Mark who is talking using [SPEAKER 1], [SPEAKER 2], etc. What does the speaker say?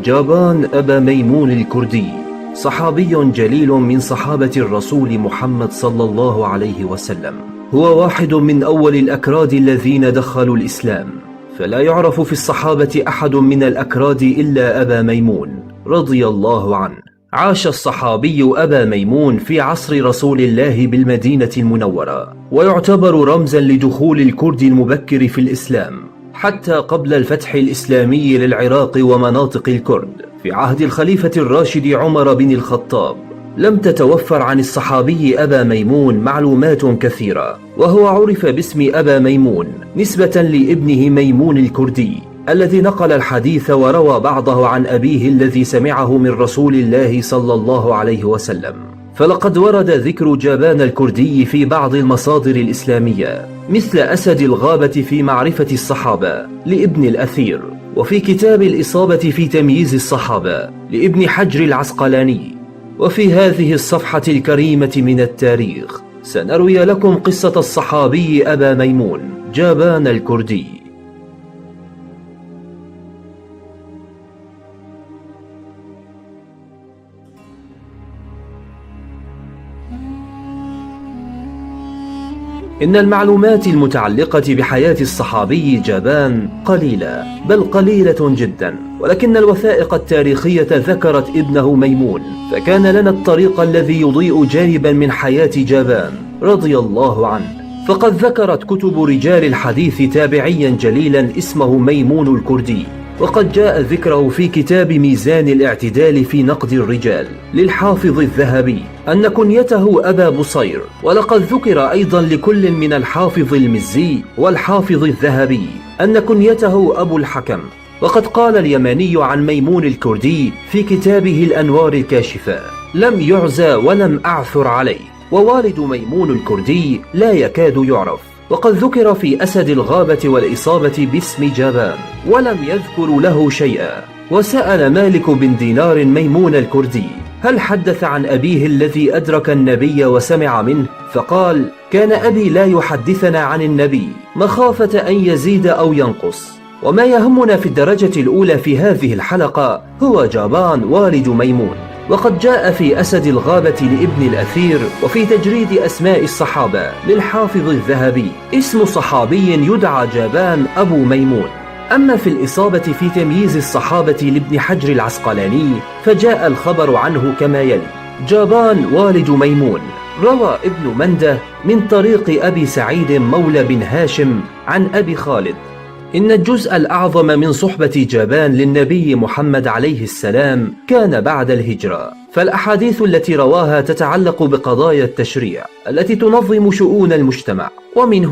[SPEAKER 1] جابان أبا ميمون الكردي صحابي جليل من صحابة الرسول محمد صلى الله عليه وسلم. هو واحد من أول الأكراد الذين دخلوا الإسلام، فلا يعرف في الصحابة أحد من الأكراد إلا أبا ميمون رضي الله عنه. عاش الصحابي أبا ميمون في عصر رسول الله بالمدينة المنورة، ويعتبر رمزا لدخول الكرد المبكر في الإسلام حتى قبل الفتح الإسلامي للعراق ومناطق الكرد في عهد الخليفة الراشد عمر بن الخطاب. لم تتوفر عن الصحابي أبا ميمون معلومات كثيرة، وهو عرف باسم أبا ميمون نسبة لابنه ميمون الكردي الذي نقل الحديث وروى بعضه عن أبيه الذي سمعه من رسول الله صلى الله عليه وسلم. فلقد ورد ذكر جابان الكردي في بعض المصادر الإسلامية، مثل أسد الغابة في معرفة الصحابة لابن الأثير، وفي كتاب الإصابة في تمييز الصحابة لابن حجر العسقلاني. وفي هذه الصفحة الكريمة من التاريخ سنروي لكم قصة الصحابي أبا ميمون جابان الكردي. إن المعلومات المتعلقة بحياة الصحابي جابان قليلة، بل قليلة جدا، ولكن الوثائق التاريخية ذكرت ابنه ميمون، فكان لنا الطريق الذي يضيء جانبا من حياة جابان رضي الله عنه. فقد ذكرت كتب رجال الحديث تابعيا جليلا اسمه ميمون الكردي، وقد جاء ذكره في كتاب ميزان الاعتدال في نقد الرجال للحافظ الذهبي أن كنيته أبا بصير، ولقد ذكر أيضا لكل من الحافظ المزي والحافظ الذهبي أن كنيته أبو الحكم. وقد قال اليماني عن ميمون الكردي في كتابه الأنوار الكاشفة: لم يعزى ولم أعثر عليه، ووالد ميمون الكردي لا يكاد يعرف. وقد ذكر في أسد الغابة والإصابة باسم جابان ولم يذكر له شيئا. وسأل مالك بن دينار ميمون الكردي: هل حدث عن أبيه الذي أدرك النبي وسمع منه؟ فقال: كان أبي لا يحدثنا عن النبي مخافة أن يزيد أو ينقص. وما يهمنا في الدرجة الأولى في هذه الحلقة هو جابان والد ميمون. وقد جاء في أسد الغابة لابن الأثير وفي تجريد أسماء الصحابة للحافظ الذهبي اسم صحابي يدعى جابان أبو ميمون. أما في الإصابة في تمييز الصحابة لابن حجر العسقلاني فجاء الخبر عنه كما يلي: جابان والد ميمون. روى ابن منده من طريق أبي سعيد مولى بن هاشم عن أبي خالد إن الجزء الأعظم من صحبة جابان للنبي محمد عليه السلام كان بعد الهجرة، فالأحاديث التي رواها تتعلق بقضايا التشريع التي تنظم شؤون المجتمع. ومن هنا